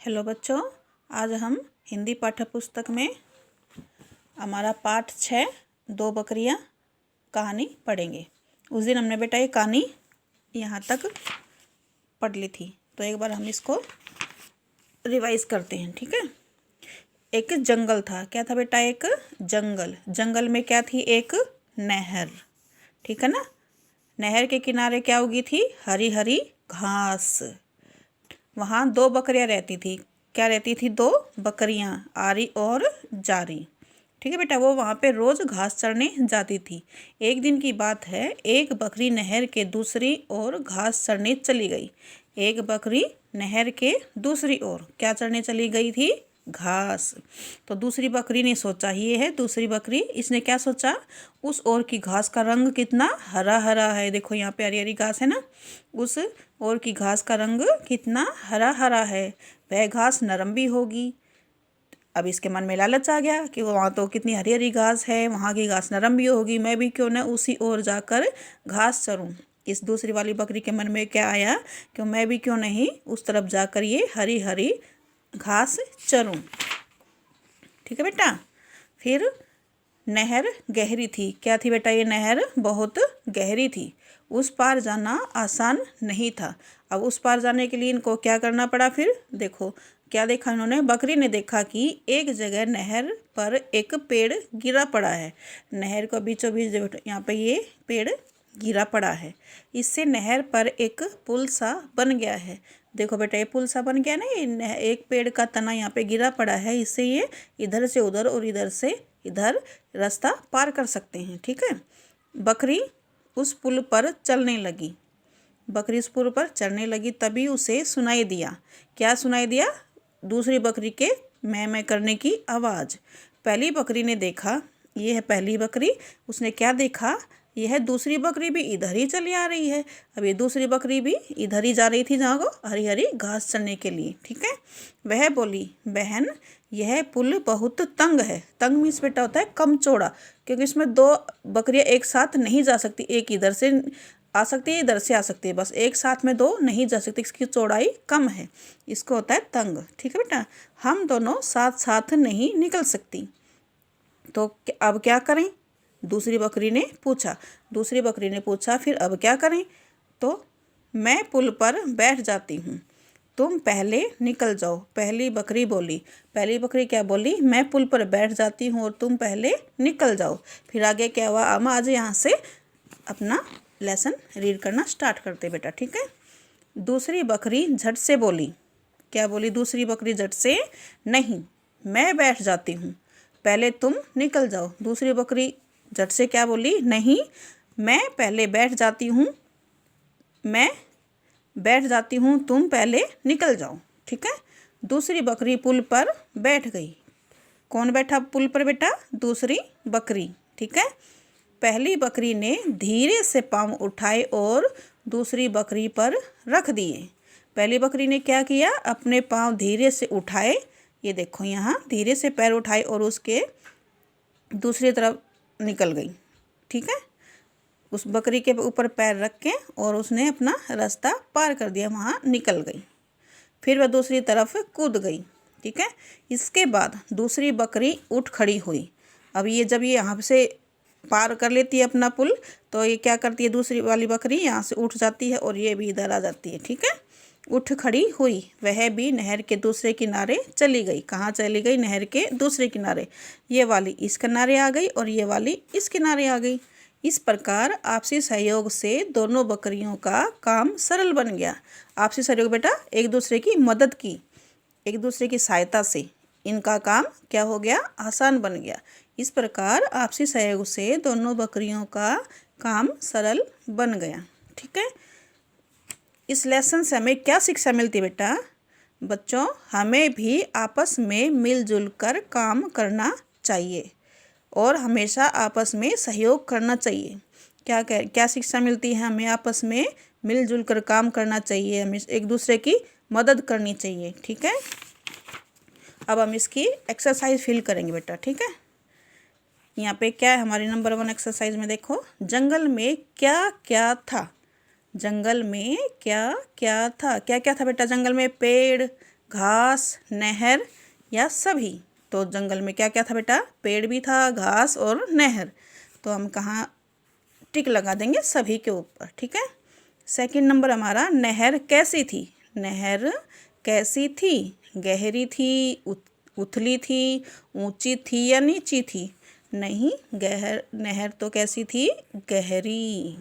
Hello बच्चों, आज हम हिंदी पाठ्य पुस्तक में हमारा पाठ 6 दो बकरियां कहानी पढ़ेंगे। उस दिन हमने बेटा ये कहानी यहाँ तक पढ़ ली थी, तो एक बार हम इसको रिवाइज करते हैं। ठीक है। एक जंगल था। क्या था बेटा? एक जंगल में क्या थी? एक नहर। ठीक है ना। नहर के किनारे क्या उगी थी? हरी हरी घास। वहाँ दो बकरियां रहती थी। क्या रहती थी? दो बकरियां, आरी और जारी। ठीक है बेटा। वो वहाँ पे रोज़ घास चरने जाती थी। एक दिन की बात है, एक बकरी नहर के दूसरी ओर घास चरने चली गई। एक बकरी नहर के दूसरी ओर क्या चरने चली गई थी? घास। तो दूसरी बकरी ने सोचा, ये है दूसरी बकरी, इसने क्या सोचा? उस ओर की घास का रंग कितना हरा हरा है। देखो यहाँ पे हरी हरी घास है ना। उस ओर की घास का रंग कितना हरा हरा है। वह घास नरम भी होगी। अब इसके मन में लालच आ गया कि वहाँ तो कितनी हरी हरी घास है, वहाँ की घास नरम भी होगी, मैं भी क्यों न उसी ओर जाकर घास चरूँ। इस दूसरी वाली बकरी के मन में क्या आया कि मैं भी क्यों नहीं उस तरफ जाकर ये हरी हरी घास चरूं। ठीक है बेटा। फिर नहर गहरी थी। क्या थी बेटा? ये नहर बहुत गहरी थी। उस पार जाना आसान नहीं था। अब उस पार जाने के लिए इनको क्या करना पड़ा? फिर देखो क्या देखा इन्होंने? बकरी ने देखा कि एक जगह नहर पर एक पेड़ गिरा पड़ा है। नहर को बीचों बीच यहाँ पे ये पेड़ गिरा पड़ा है। इससे नहर पर एक पुल सा बन गया है। देखो बेटा, ये पुल सा बन गया ना। ये एक पेड़ का तना यहाँ पे गिरा पड़ा है। इससे ये इधर से उधर और इधर से इधर रास्ता पार कर सकते हैं। ठीक है। बकरी उस पुल पर चलने लगी। बकरी उस पुल पर चढ़ने लगी, तभी उसे सुनाई दिया। क्या सुनाई दिया? दूसरी बकरी के मैं करने की आवाज़। पहली बकरी ने देखा, ये है पहली बकरी, उसने क्या देखा? यह दूसरी बकरी भी इधर ही चली आ रही है। अब ये दूसरी बकरी भी इधर ही जा रही थी, जहाँ को हरी हरी घास चरने के लिए। ठीक है। वह बोली, बहन यह पुल बहुत तंग है। तंग मीन्स बेटा होता है कम चौड़ा, क्योंकि इसमें दो बकरियां एक साथ नहीं जा सकती। एक इधर से आ सकती है, इधर से आ सकती है, बस एक साथ में दो नहीं जा सकती। इसकी चौड़ाई कम है, इसको होता है तंग। ठीक है बेटा। हम दोनों साथ साथ नहीं निकल सकती, तो अब क्या करें? दूसरी बकरी ने पूछा। दूसरी बकरी ने पूछा, फिर अब क्या करें? तो मैं पुल पर बैठ जाती हूँ, तुम पहले निकल जाओ। पहली बकरी बोली। पहली बकरी क्या बोली? मैं पुल पर बैठ जाती हूँ और तुम पहले निकल जाओ। फिर आगे क्या हुआ? हम आज यहाँ से अपना लेसन रीड करना स्टार्ट करते बेटा। ठीक है। दूसरी बकरी झट से बोली। क्या बोली दूसरी बकरी झट से? नहीं, मैं बैठ जाती हूँ, पहले तुम निकल जाओ। दूसरी बकरी झट से क्या बोली? नहीं, मैं पहले बैठ जाती हूँ, मैं बैठ जाती हूँ, तुम पहले निकल जाओ। ठीक है। दूसरी बकरी पुल पर बैठ गई। कौन बैठा पुल पर बेटा? दूसरी बकरी। ठीक है। पहली बकरी ने धीरे से पाँव उठाए और दूसरी बकरी पर रख दिए। पहली बकरी ने क्या किया? अपने पाँव धीरे से उठाए। ये देखो यहाँ धीरे से पैर उठाए और उसके दूसरी तरफ निकल गई। ठीक है। उस बकरी के ऊपर पैर रख के और उसने अपना रास्ता पार कर दिया, वहाँ निकल गई। फिर वह दूसरी तरफ कूद गई। ठीक है। इसके बाद दूसरी बकरी उठ खड़ी हुई। अब ये जब ये यहाँ से पार कर लेती है अपना पुल, तो ये क्या करती है? दूसरी वाली बकरी यहाँ से उठ जाती है और ये भी इधर आ जाती है। ठीक है। उठ खड़ी हुई, वह भी नहर के दूसरे किनारे चली गई। कहाँ चली गई? नहर के दूसरे किनारे। ये वाली इस किनारे आ गई और ये वाली इस किनारे आ गई। इस प्रकार आपसी सहयोग से दोनों बकरियों का काम सरल बन गया। आपसी सहयोग बेटा एक दूसरे की मदद की, एक दूसरे की सहायता से इनका काम क्या हो गया? आसान बन गया। इस प्रकार आपसी सहयोग से दोनों बकरियों का काम सरल बन गया। ठीक है। इस लेसन से हमें क्या शिक्षा मिलती है बेटा? बच्चों, हमें भी आपस में मिलजुल कर काम करना चाहिए और हमेशा आपस में सहयोग करना चाहिए। क्या शिक्षा मिलती है हमें? आपस में मिलजुल कर काम करना चाहिए, हमें एक दूसरे की मदद करनी चाहिए। ठीक है। अब हम इसकी एक्सरसाइज फिल करेंगे बेटा। ठीक है। यहाँ पे क्या है हमारी नंबर 1 एक्सरसाइज में? देखो, जंगल में क्या क्या था? जंगल में क्या क्या था? क्या क्या था बेटा जंगल में? पेड़, घास, नहर या सभी। तो जंगल में क्या क्या था बेटा? पेड़ भी था, घास और नहर। तो हम कहाँ टिक लगा देंगे? सभी के ऊपर, ठीक है। सेकंड नंबर हमारा, नहर कैसी थी? नहर कैसी थी? गहरी थी, उथली थी, ऊंची थी या नीची थी? नहीं, नहर तो कैसी थी? गहरी।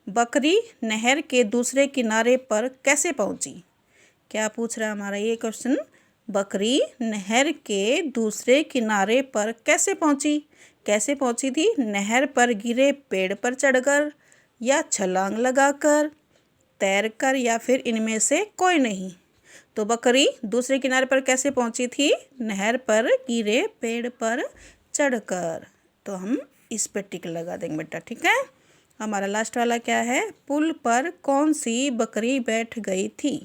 बकरी नहर के दूसरे किनारे पर कैसे पहुंची? क्या पूछ रहा है हमारा ये क्वेश्चन? बकरी नहर के दूसरे किनारे पर कैसे पहुंची? कैसे पहुंची थी? नहर पर गिरे पेड़ पर चढ़कर, या छलांग लगाकर, तैरकर, या फिर इनमें से कोई नहीं। तो बकरी दूसरे किनारे पर कैसे पहुंची थी? नहर पर गिरे पेड़ पर चढ़कर। तो हम इस पे टिक लगा देंगे बेटा, ठीक है। हमारा लास्ट वाला क्या है? पुल पर कौन सी बकरी बैठ गई थी?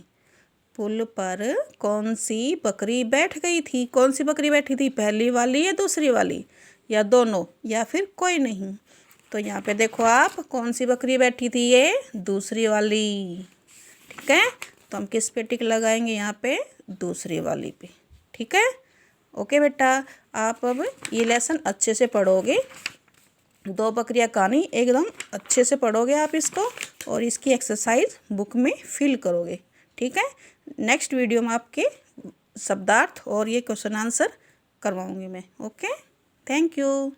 पुल पर कौन सी बकरी बैठ गई थी? कौन सी बकरी बैठी थी? पहली वाली या दूसरी वाली, या दोनों, या फिर कोई नहीं? तो यहाँ पे देखो आप, कौन सी बकरी बैठी थी? ये दूसरी वाली, ठीक है। तो हम किस पे टिक लगाएंगे? यहाँ पे दूसरी वाली पे, ठीक है। ओके बेटा, आप अब ये लेसन अच्छे से पढ़ोगे। दो बकरियां कहानी एकदम अच्छे से पढ़ोगे आप इसको, और इसकी एक्सरसाइज बुक में फिल करोगे, ठीक है। नेक्स्ट वीडियो में आपके शब्दार्थ और ये क्वेश्चन आंसर करवाऊंगी मैं। Okay, thank you.